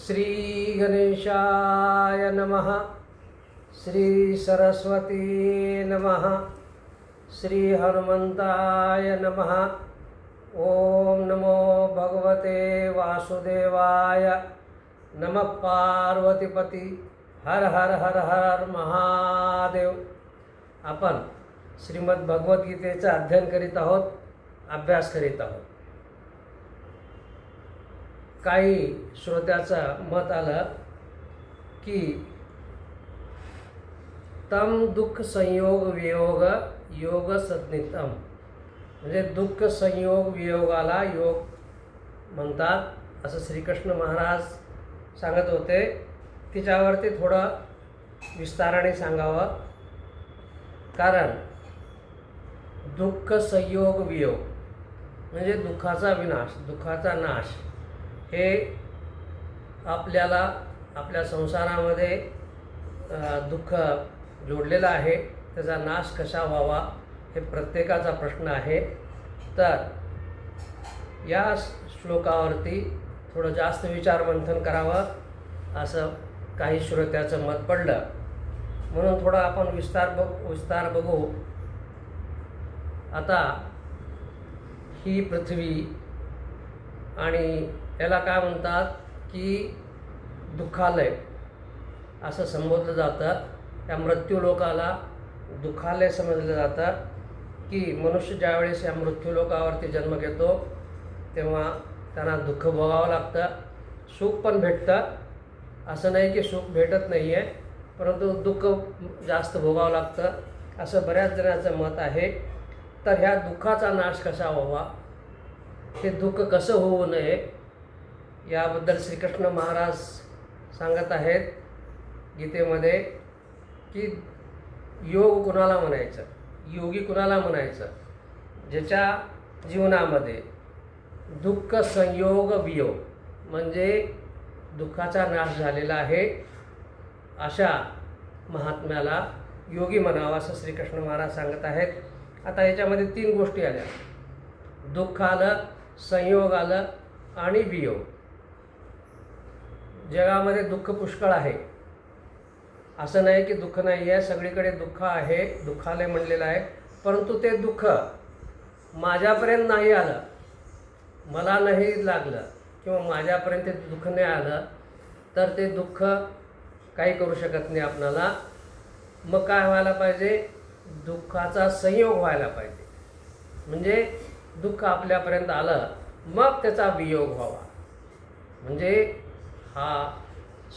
श्री गणेशाय नमः। श्री सरस्वती नमः। श्री हनुमंताय नमः। ओम नमो भगवते वासुदेवाय। नमः पार्वतीपती। हर हर हर हर महादेव। आपण श्रीमद भगवद्गीतेचा अध्ययन करीत आहोत, अभ्यास करीत आहोत। काही श्रोत्याचं मत आलं की तम दुःख संयोग वियोग योग सज्ञितम, म्हणजे दुःख संयोग वियोगाला योग म्हणतात असं श्रीकृष्ण महाराज सांगत होते। तिच्यावरती थोडं विस्ताराने सांगावं, कारण दुःख संयोग वियोग म्हणजे दुःखाचा विनाश, दुःखाचा नाश हे आपल्याला आपल्या संसारामध्ये दुःख जोडलेलं आहे। त्याचा नाश कसा व्हावा हे प्रत्येकाचा प्रश्न आहे। तर या श्लोकावरती थोडं जास्त विचारमंथन करावं असं काही श्रोत्याचं मत पडलं, म्हणून थोडा आपण विस्तार बघू। आता ही पृथ्वी आणि याला काय म्हणतात की दुःखालय असं संबोधलं जातं। त्या मृत्यूलोकाला दुःखालय समजलं जातं की मनुष्य ज्यावेळेस या मृत्यूलोकावरती जन्म घेतो तेव्हा त्यांना दुःख भोगावं लागतं। सुख पण भेटतं, असं नाही की सुख भेटत नाही आहे, परंतु दुःख जास्त भोगावं लागतं असं बऱ्याच जणांचं मत आहे। तर ह्या दुःखाचा नाश कसा व्हावा, हे दुःख कसं होऊ नये याबद्दल श्रीकृष्ण महाराज सांगत आहेत गीतेमध्ये की योग कुणाला म्हणायचं, योगी कुणाला म्हणायचं, ज्याच्या जीवनामध्ये दुःख संयोग वियोग म्हणजे दुःखाचा नाश झालेला आहे, अशा महात्म्याला योगी म्हणावा असं श्रीकृष्ण महाराज सांगत आहेत। आता याच्यामध्ये 3 गोष्टी आल्या, दुःख आलं, संयोग आलं आणि वियोग। जगामध्ये दुःख पुष्कळ आहे, असं नाही की दुःख नाही आहे, सगळीकडे दुःख आहे, दुःखालय म्हणलेलं आहे। परंतु ते दुःख माझ्यापर्यंत नाही आलं, मला नाही लागलं किंवा माझ्यापर्यंत ते दुःख नाही आलं तर ते दुःख काही करू शकत नाही आपणाला। मग काय व्हायला पाहिजे, दुःखाचा संयोग व्हायला पाहिजे, म्हणजे दुःख आपल्यापर्यंत आलं मग त्याचा वियोग व्हावा। म्हणजे हा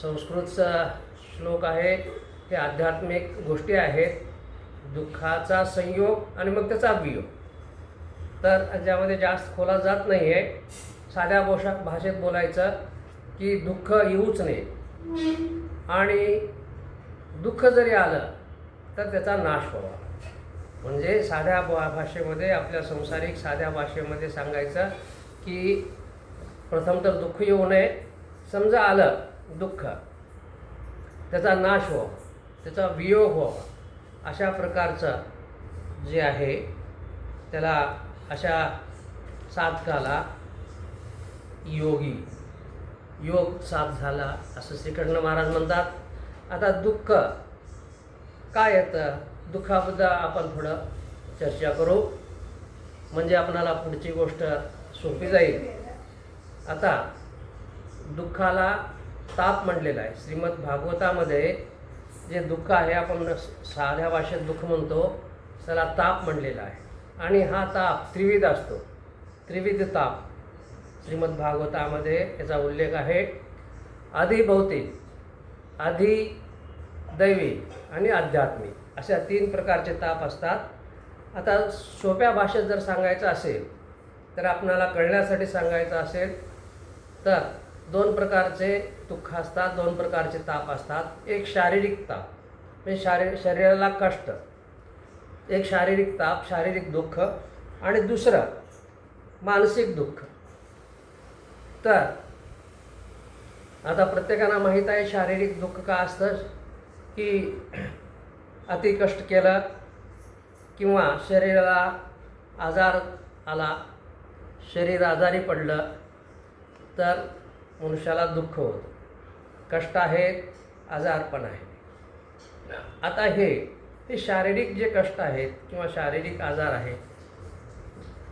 संस्कृतचा श्लोक आहे, हे आध्यात्मिक गोष्टी आहेत, दुःखाचा संयोग आणि मग त्याचा वियोग। तर ज्यामध्ये जास्त खोलात जात नाही आहे, साध्या भाषेत बोलायचं की दुःख येऊच नये आणि दुःख जरी आलं तर त्याचा नाश व्हावा। म्हणजे साध्या भाषेमध्ये, आपल्या संसारिक साध्या भाषेमध्ये सांगायचं की प्रथम तर दुःख येऊ नये, समजा आलं दुःख, त्याचा नाश व्हावा, त्याचा वियोग व्हावा, अशा प्रकारचं जे आहे त्याला, अशा साधकाला योग साध झाला असं श्रीकृष्ण महाराज म्हणतात। आता दुःख काय येतं, दुःखाबद्दल आपण थोडं चर्चा करू, म्हणजे आपणाला पुढची गोष्ट सोपी जाईल। आता दुःखाला ताप म्हणलेला आहे। श्रीमद भागवतामध्ये जे दुःख आहे, आपण साध्या भाषेत दुःख म्हणतो, त्याला ताप म्हणलेला आहे। आणि हा ताप त्रिविध असतो, त्रिविध ताप श्रीमद भागवतामध्ये याचा उल्लेख आहे। अधिभौतिक, अधिदैवी आणि आध्यात्मिक अशा 3 प्रकारचे ताप असतात। आता सोप्या भाषेत जर सांगायचं असेल तर आपणाला कळण्यासाठी सांगायचं असेल तर 2 प्रकारचे दुःख असतात, 2 प्रकारचे ताप असतात। एक शारीरिक ताप म्हणजे शरीराला कष्ट, एक शारीरिक ताप, शारीरिक दुःख, आणि दुसरं मानसिक दुःख। तर आता प्रत्येकाला माहीत आहे शारीरिक दुःख का असतं की अति कष्ट केलं किंवा शरीराला आजार आला, शरीर आजारी पडलं तर मनुष्याला दुःख होतं। कष्ट आहेत, आजारपण आहे. आता हे शारीरिक जे कष्ट आहेत किंवा शारीरिक आजार आहेत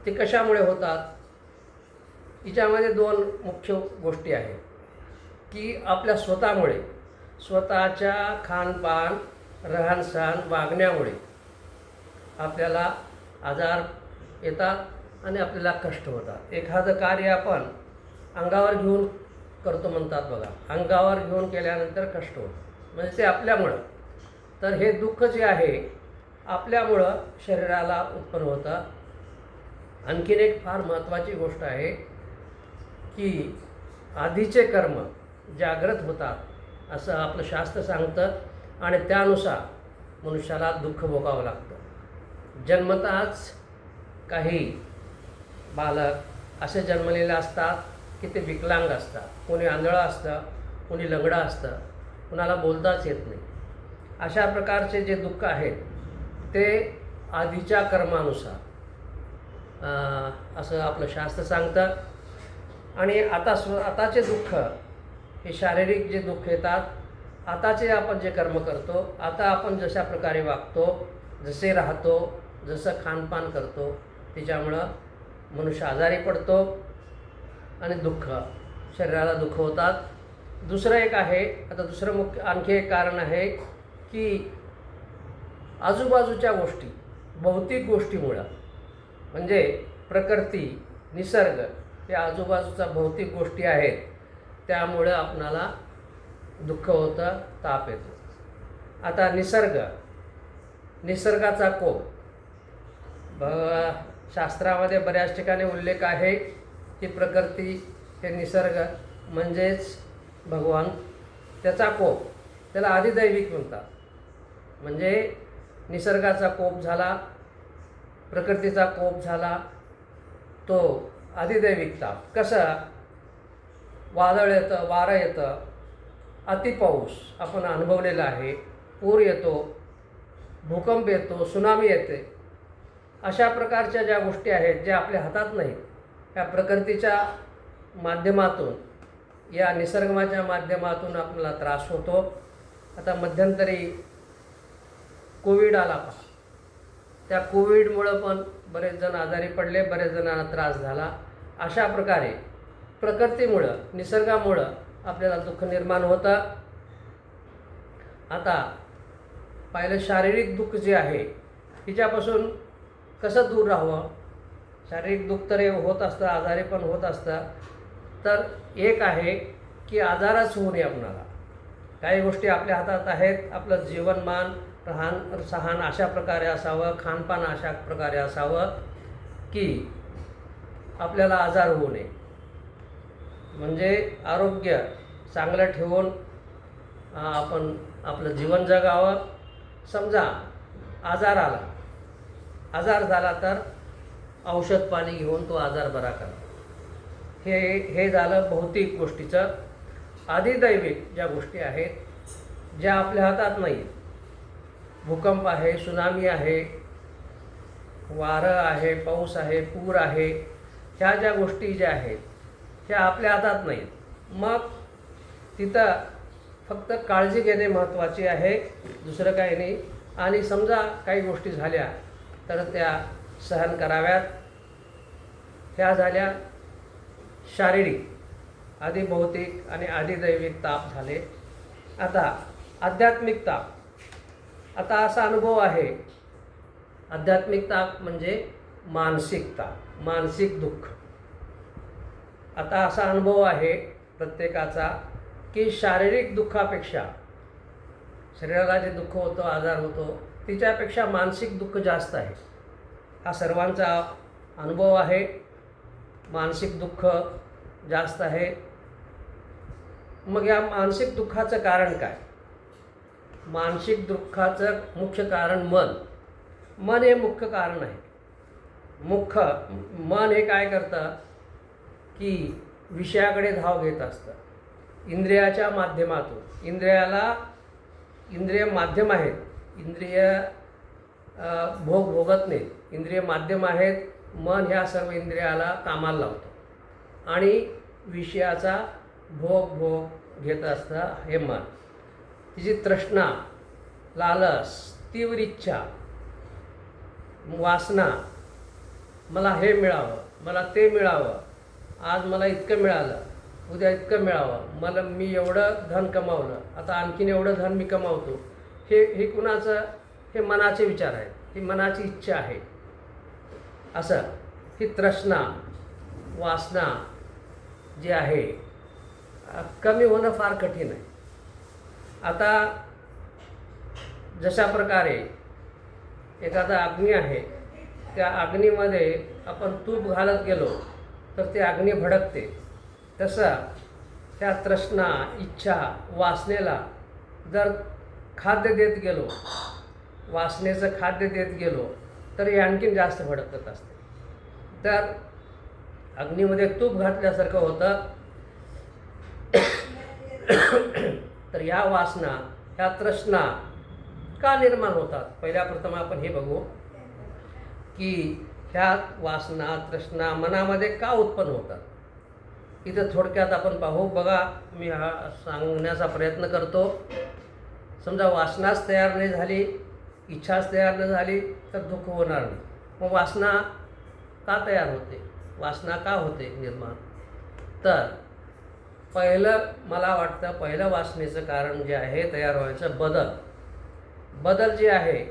ते कशामुळे होतात? हिच्यामध्ये दोन मुख्य गोष्टी आहेत की आपल्या स्वतःच्या खानपान, रहनसहन, वागण्यामुळे आपल्याला आजार येतात आणि आपल्याला कष्ट होतात. एखादं कार्य आपण अंगावर घेऊन करतो म्हणतात बघा, अंगावर घेऊन केल्यानंतर कष्ट होतं, म्हणजे ते आपल्यामुळं. तर हे दुःख जे आहे आपल्यामुळं शरीराला उत्पन्न होतं. आणखीन एक फार महत्त्वाची गोष्ट आहे की आधीचे कर्म जागृत होतात असं आपलं शास्त्र सांगतं आणि त्यानुसार मनुष्याला दुःख भोगावं लागतं. जन्मताच काही बालक असे जन्मलेले असतात की ते विकलांग असतात, कोणी आंधळं असतं, कोणी लंगडं असतं, कुणाला बोलताच येत नाही. अशा प्रकारचे जे दुःख आहेत ते आधीच्या कर्मानुसार असं आपलं शास्त्र सांगतं. आणि आताचे दुःख हे शारीरिक जे दुःख येतात, आताचे आपण जे कर्म करतो, आता आपण जशा प्रकारे वागतो, जसे राहतो, जसं खानपान करतो, त्याच्यामुळं मनुष्य आजारी पडतो आणि शरीराला दुःख होतात. दुसरं एक आहे, आता दुसरं मुख्य आणखी एक कारण आहे की आजूबाजूच्या गोष्टी, भौतिक गोष्टीमुळं, म्हणजे प्रकृती, निसर्ग, या आजूबाजूच्या भौतिक गोष्टी आहेत त्यामुळं आपणाला दुःख होतं, ताप येतो. आता निसर्गाचा कोप, शास्त्रामध्ये बऱ्याच ठिकाणी उल्लेख आहे की प्रकृती हे निसर्ग म्हणजेच भगवान, त्याचा कोप, त्याला अधिदैविक म्हणतात. म्हणजे निसर्गाचा कोप झाला, प्रकृतीचा कोप झाला, तो अधिदैविक ताप. कसं? वादळ येतं, वारं येतं, अतिपाऊस आपण अनुभवलेला आहे, पूर येतो, भूकंप येतो, सुनामी येते. अशा प्रकारच्या ज्या गोष्टी आहेत ज्या आपल्या हातात नाहीत, त्या प्रकृतीच्या माध्यमातून, या निसर्गाच्या माध्यमातून आपल्याला त्रास होतो. आता मध्यंतरी कोविड आला पहा, त्या कोविडमुळं पण बरेच जण आजारी पडले, बरेच जणांना त्रास झाला. अशा प्रकारे प्रकृतीमुळं, निसर्गामुळं आपल्याला दुःख निर्माण होतं. आता पाहिलं शारीरिक दुःख जे आहे तिच्यापासून कसं दूर राहावं? शारीरिक दुःख तर होत असतं, आजारी पण होत असतं. तर एक आहे की आजारच होऊ नये आपणाला. काही गोष्टी आपल्या हातात आहेत, आपलं जीवनमान, राहण अशा प्रकारे असावं, खानपान अशा प्रकारे असावं की आपल्याला आजार होऊ नये. म्हणजे आरोग्य चांगलं ठेवून आपण आपलं जीवन जगावं. समजा आजार झाला तर औषध पाणी घेऊन तो आजार बरा करा. हे झालं भौतिक गोष्टीचं. अधिदैविक ज्या गोष्टी आहेत ज्या आपल्या हातात नाही, भूकंप आहे, सुनामी आहे, वारं आहे, पाऊस आहे, पूर आहे, ह्या ज्या गोष्टी ज्या आहेत ह्या आपल्या हातात नाहीत. मग तिथं फक्त काळजी घेणे महत्त्वाची आहे, दुसरं काही नाही. आणि समजा काही गोष्टी झाल्या तर त्या सहन कराव्यात. ह्या झाल्या शारीरिक, आधी भौतिक आणि आधी दैविक ताप झाले. आता आध्यात्मिक ताप. आता असा अनुभव आहे, आध्यात्मिक ताप म्हणजे मानसिक ताप, मानसिक दुःख. आता असा अनुभव आहे प्रत्येकाचा की शारीरिक दुःखापेक्षा, शरीराला जे दुःख होतं, आजार होतो, तिच्यापेक्षा मानसिक दुःख जास्त आहे. हा सर्वांचा अनुभव आहे. मानसिक दुःख जास्त आहे. मग या मानसिक दुःखाचं कारण काय? मानसिक दुःखाचं मुख्य कारण मन हे मुख्य कारण आहे. मन हे काय करतं की विषयाकडे धाव घेत असतं. इंद्रियाच्या माध्यमातून, इंद्रिय माध्यम आहेत, इंद्रिय भोगत नाहीत, इंद्रिय माध्यम आहेत. मन ह्या सर्व इंद्रियाला कामाला लावतो आणि विषयाचा भोग भोग घेत असतं हे मन. तिची तृष्णा, लालस, तीव्र इच्छा, वासना, मला हे मिळावं, मला ते मिळावं, आज मला इतकं मिळालं, उद्या इतकं मिळावं, मला मी एवढं धन कमावलं, आता आणखीन एवढं धन मी कमावतो, हे कुणाचं, हे मनाचे विचार आहेत, ही मनाची इच्छा आहे. असं ही तृष्णा, वासना जी आहे कमी होणं फार कठीण आहे. आता जशा प्रकारे एखादा अग्नी आहे, त्या अग्नीमध्ये आपण तूप घालत गेलो तर ती अग्नी भडकते. तसं त्या तृष्णा, इच्छा, वासनेला जर खाद्य देत गेलो, वासनेचं खाद्य देत गेलो तर हे आणखीन जास्त भडकत असते. तर अग्नीमध्ये तूप घातल्यासारखं होतं. तर ह्या वासना, ह्या तृष्णा का निर्माण होतात? पहिल्या प्रथम आपण हे बघू की ह्या वासना, तृष्णा मनामध्ये का उत्पन्न होतात. इथं थोडक्यात आपण पाहू. बघा, मी हा सांगण्याचा प्रयत्न करतो. समजा वासनाच तयार नाही झाली, इच्छाच तयार नाही झाली तर दुःख होणार नाही. मग वासना का तयार होते, वासना का होते निर्माण? तर पहिलं मला वाटतं पहिलं वासनेचं कारण जे आहे तयार व्हायचं बदल जे आहे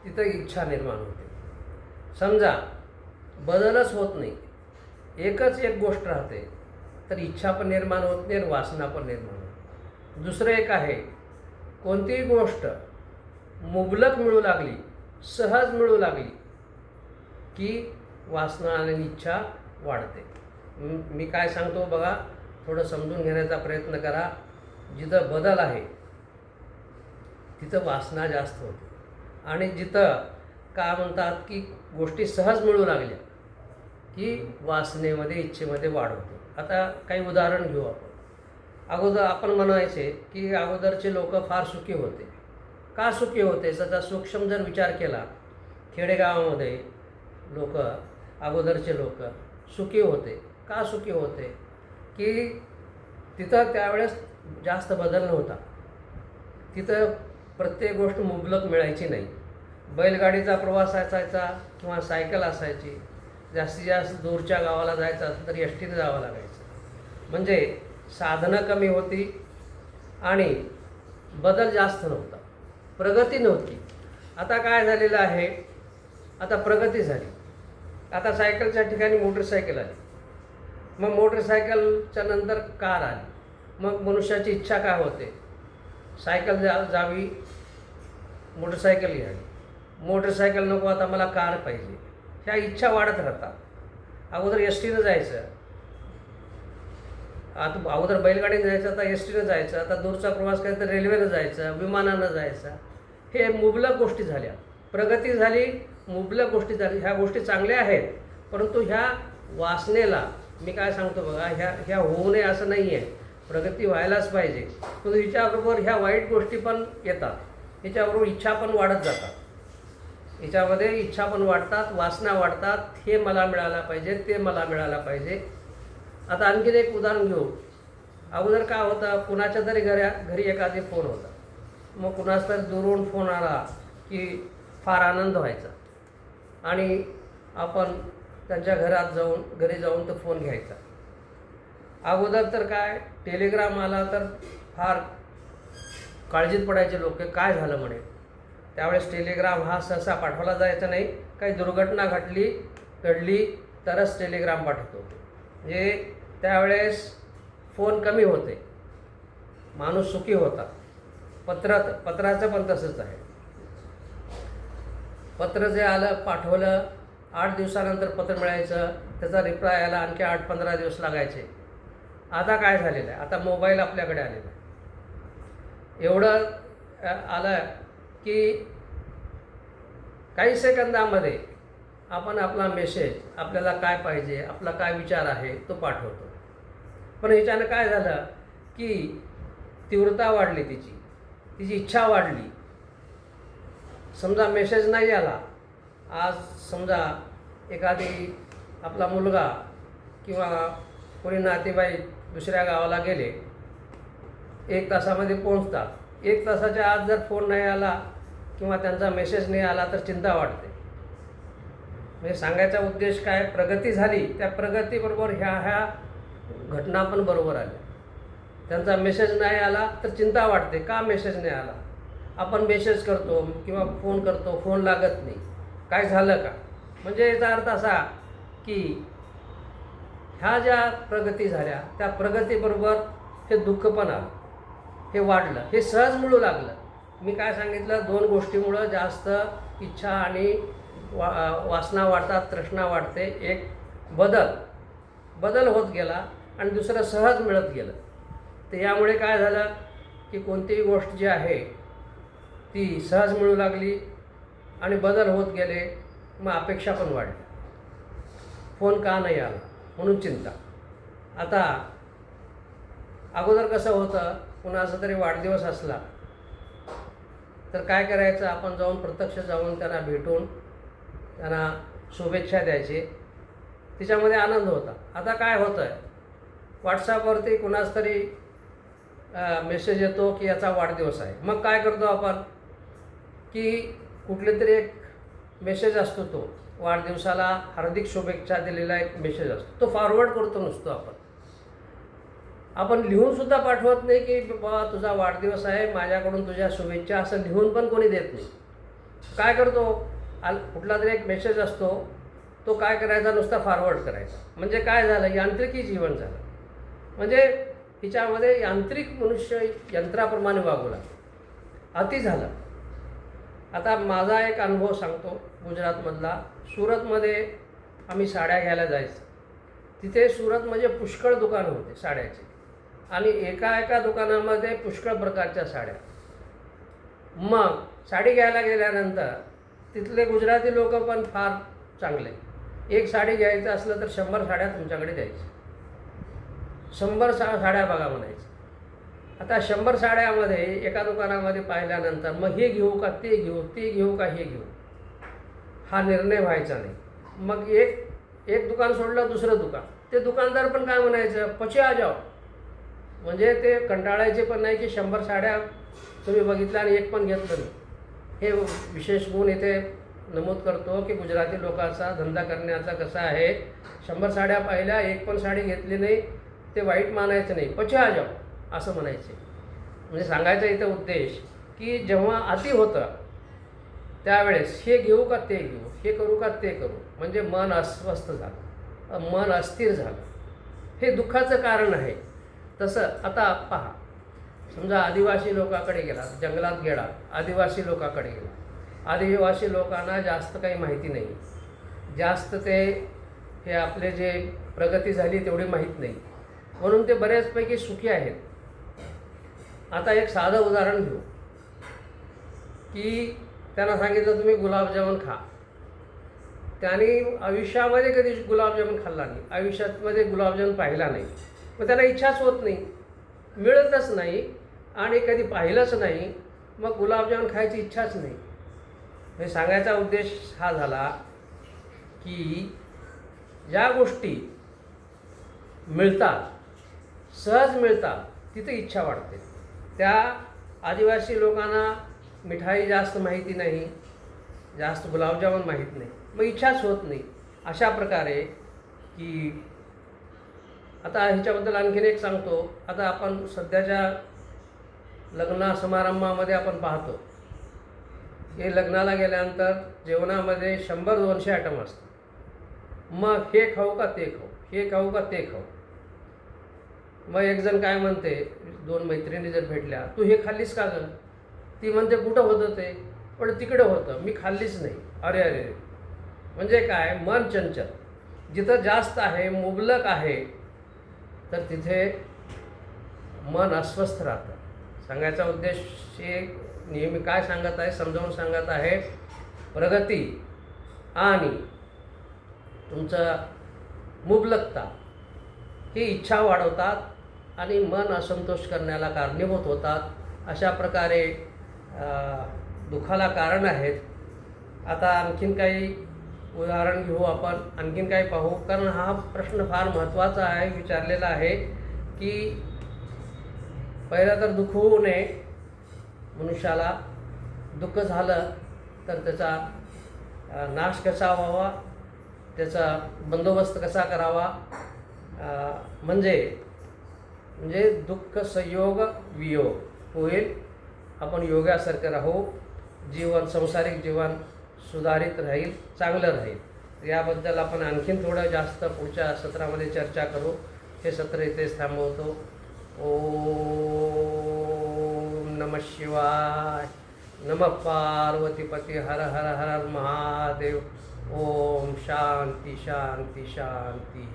तिथं इच्छा निर्माण होते. समजा बदलच होत नाही, एकच एक गोष्ट राहते तर इच्छा पण निर्माण होत नाही आणि वासना पण निर्माण होते. दुसरं एक आहे, कोणतीही गोष्ट मुबलक मिळू लागली, सहज मिळू लागली की वासना आणि इच्छा वाढते. मी काय सांगतो बघा, थोडं समजून घेण्याचा प्रयत्न करा. जिथं बदल आहे तिथं वासना जास्त होते आणि जिथं काय म्हणतात की गोष्टी सहज मिळू लागल्या की वासनेमध्ये, इच्छेमध्ये वाढ होते. आता काही उदाहरण घेऊ आपण. अगोदर आपण म्हणायचे की अगोदरचे लोक फार सुखी होते. का सुखी होते? त्याचा सूक्ष्म जर विचार केला, खेडेगावामध्ये लोक, अगोदरचे लोक सुखी होते. का सुखी होते? की तिथं त्यावेळेस जास्त बदल नव्हता. तिथं प्रत्येक गोष्ट मुबलक मिळायची नाही. बैलगाडीचा प्रवास असायचा किंवा सायकल असायची. जास्तीत जास्त दूरच्या गावाला जायचं असेल तर एस टीने जावं लागायचं. म्हणजे साधनं कमी होती आणि बदल जास्त नव्हता, प्रगती नव्हती. आता काय झालेलं आहे, आता प्रगती झाली. आता सायकलच्या ठिकाणी मोटरसायकल आली, मग मोटरसायकलच्या नंतर कार आली. मग मनुष्याची इच्छा काय होते, सायकल जावी, मोटरसायकल घ्यावी. मोटरसायकल नको, आता मला कार पाहिजे. ह्या इच्छा वाढत राहतात. अगोदर एस टीनं जायचं, आता अगोदर बैलगाडीनं जायचं, आता एस टीनं जायचं. आता दूरचा प्रवास करायचा तर रेल्वेनं जायचं, विमानानं जायचं. हे मुबलक गोष्टी झाल्या, प्रगती झाली, मुबलक गोष्टी झाली. ह्या गोष्टी चांगल्या आहेत, परंतु ह्या वासनेला मी काय सांगतो बघा, ह्या होऊ नये असं नाही आहे. प्रगती व्हायलाच पाहिजे, पण हिच्याबरोबर ह्या वाईट गोष्टी पण येतात. हिच्याबरोबर इच्छा पण वाढत जातात. याच्यामध्ये इच्छा पण वाढतात, वासना वाढतात. हे मला मिळायला पाहिजे, ते मला मिळायला पाहिजे. आता आणखीन एक उदाहरण घेऊ. अगोदर काय होतं, कुणाच्या तरी घरी एखादी फोन होता. मग कुणाचा तरी दुरून फोन आला की फार आनंद व्हायचा आणि आपण त्यांच्या घरी जाऊन तो फोन घ्यायचा. अगोदर तर काय, टेलिग्राम आला तर फार काळजीत पडायचे लोक, काय झालं म्हणे. त्यावेळेस टेलिग्राम हा सहसा पाठवला जायचा नाही. काही दुर्घटना घडली तरच टेलिग्राम पाठवतो. म्हणजे त्यावेळेस फोन कमी होते, माणूस सुखी होता. पत्राचं पण तसंच आहे. पत्र जे आलं, पाठवलं, 8 दिवसानंतर पत्र मिळायचं, त्याचा रिप्लाय यायला आणखी 8-15 दिवस लागायचे. आता काय झालेलं आहे, आता मोबाईल आपल्याकडे आलेला आहे. एवढं आलं की काही सेकंदामध्ये आपण आपला मेसेज, आपल्याला काय पाहिजे, आपला काय विचार आहे तो पाठवतो. पण ह्याच्यानं काय झालं की तीव्रता वाढली, तिची इच्छा वाढली. समजा मेसेज नाही आला, आज समजा एखादी आपला मुलगा किंवा कोणी नातेवाईक दुसऱ्या गावाला गेले, 1 तासामध्ये पोहोचतात. 1 तासाच्या आत जर फोन नाही आला किंवा त्यांचा मेसेज नाही आला तर चिंता वाटते. म्हणजे सांगायचा उद्देश काय, प्रगती झाली, त्या प्रगतीबरोबर ह्या घटना पण बरोबर आल्या. त्यांचा मेसेज नाही आला तर चिंता वाटते, का मेसेज नाही आला. आपण मेसेज करतो किंवा फोन करतो, फोन लागत नाही, काय झालं का. म्हणजे याचा अर्थ असा की ह्या ज्या प्रगती झाल्या त्या प्रगतीबरोबर हे दुःख पण आलं, हे वाढलं, हे सहज मिळू लागलं. मी काय सांगितलं, 2 गोष्टीमुळं जास्त इच्छा आणि वासना वाढतात, तृष्णा वाढते. एक बदल होत गेला आणि दुसरं सहज मिळत गेलं. तर यामुळे काय झालं की कोणतीही गोष्ट जी आहे ती सहज मिळू लागली आणि बदल होत गेले, मग अपेक्षा पण वाढली. फोन का नाही आला म्हणून चिंता. आता अगोदर कसं होतं, कुणाचा तरी वाढदिवस असला तर काय करायचं, आपण प्रत्यक्ष जाऊन त्यांना भेटून त्यांना शुभेच्छा द्यायची, तिच्यामध्ये आनंद होता. आता काय होतं आहे, व्हॉट्सॲपवरती कुणाच तरी मेसेज येतो की याचा वाढदिवस आहे. मग काय करतो आपण की कुठले तरी एक मेसेज असतो, तो वाढदिवसाला हार्दिक शुभेच्छा दिलेला एक मेसेज असतो, तो फॉरवर्ड करतो नुसतो. आपण लिहूनसुद्धा पाठवत नाही की बाबा तुझा वाढदिवस आहे, माझ्याकडून तुझ्या शुभेच्छा, असं लिहून पण कोणी देत नाही. काय करतो, कुठला तरी एक मेसेज असतो, तो काय करायचा, नुसता फॉरवर्ड करायचा. म्हणजे काय झालं, यांत्रिकी जीवन झालं. म्हणजे हिच्यामध्ये यांत्रिक मनुष्य यंत्राप्रमाणे वागू लागला, अति झालं. आता माझा एक अनुभव सांगतो गुजरातमधला. सुरतमध्ये आम्ही साड्या घ्यायला जायचं. तिथे सुरत म्हणजे पुष्कळ दुकानं होते साड्याची आणि एका दुकानामध्ये पुष्कळ प्रकारच्या साड्या. मग साडी घ्यायला गेल्यानंतर तिथले गुजराती लोक पण फार चांगले. एक साडी घ्यायचं असलं तर 100 साड्या तुमच्याकडे द्यायची, 100 साड्या बघा म्हणायची. आता 100 साड्यामध्ये एका दुकानामध्ये पाहिल्यानंतर मग हे घेऊ का ते घेऊ, ते घेऊ का हे घेऊ, हा निर्णय व्हायचा नाही. मग एक दुकान सोडलं, दुसरं दुकान. ते दुकानदार पण काय म्हणायचं, पचे आ जाओ. म्हणजे ते कंटाळायचे पण नाही की 100 साड्या तुम्ही बघितल्या आणि एक पण घेतलं नाही. हे विशेष गुण इथे नमूद करतो की गुजराती लोकांचा धंदा करण्याचा कसा आहे. 100 साड्या पाहिल्या, एक पण साडी घेतली नाही, ते वाईट मानायचं नाही, पचे आ जाओ असं म्हणायचे. म्हणजे सांगायचा इथं उद्देश की जेव्हा अति होतं त्यावेळेस हे घेऊ का ते घेऊ, हे करू का ते करू, म्हणजे मन अस्वस्थ झालं, मन अस्थिर झालं. हे दुःखाचं कारण आहे. तसं आता पहा, समजा आदिवासी लोकांकडे गेला, जंगलात गेला, आदिवासी लोकांकडे गेला. आदिवासी लोकांना जास्त काही माहिती नाही, जास्त हे आपले जे प्रगती झाली तेवढी माहीत नाही, म्हणून ते बऱ्याचपैकी सुखी आहेत. आता एक साधं उदाहरण घेऊ की त्यांना सांगितलं तुम्ही गुलाबजामुन खा. त्याने आयुष्यामध्ये कधी गुलाबजामुन खाल्ला नाही, आयुष्यामध्ये गुलाबजामुन पाहिला नाही. मग त्याला इच्छाच होत नाही, मिळतच नाही आणि कधी पाहिलंच नाही, मग गुलाबजामुन खायची इच्छाच नाही. हे सांगायचा उद्देश हा झाला की ज्या गोष्टी मिळतात, सहज मिळतात, तिथे इच्छा वाढते. त्या आदिवासी लोकांना मिठाई जास्त माहिती नाही, जास्त गुलाबजामुन माहीत नाही, मग इच्छाच होत नाही. अशा प्रकारे की आता ह्याच्याबद्दल आणखीन एक सांगतो. आता आपण सध्याच्या लग्न समारंभामध्ये आपण पाहतो, हे लग्नाला गेल्यानंतर जेवणामध्ये 100-200 आयटम असतात. मग हे खाऊ का ते खाऊ, हे खाऊ का ते खाऊ. मग एक जण काय म्हणते, 2 मैत्रिणी जर भेटल्या, तू हे खाल्लीस का गं. ती म्हणते कुठं होतं ते, पण तिकडे होतं, मी खाल्लीच नाही. अरे अरे, म्हणजे काय, मन चंचल. जिथं जास्त आहे, मुबलक आहे, तर तिथे मन अस्वस्थ राहतं. सांगायचा उद्देश हे नेहमी काय सांगत आहे, समजावून सांगत आहे, प्रगती आणि तुमचं मुबलकता ही इच्छा वाढवतात आणि मन असंतोष करण्याला कारणीभूत होतात. अशा प्रकारे दुःखाला कारण आहेत. आता आणखीन काही उदाहरण घेऊ आपण, आणखीन काही पाहू, कारण हा प्रश्न फार महत्त्वाचा आहे, विचारलेला आहे की पहिला तर दुःख होऊ नये, मनुष्याला दुःख झालं तर त्याचा नाश कसा व्हावा, त्याचा बंदोबस्त कसा करावा, म्हणजे दुःख संयोग वियोग होईल, आपण योगासारखं राहू, सांसारिक जीवन सुधारित राहील, चांगलं राहील. याबद्दल आपण आणखीन थोडं जास्त पुढच्या सत्रामध्ये चर्चा करू. हे सत्र इथेच थांबवतो. ओम नमः शिवाय. नमः पार्वतीपती. हर हर हर महादेव. ओम शांती शांती शांती.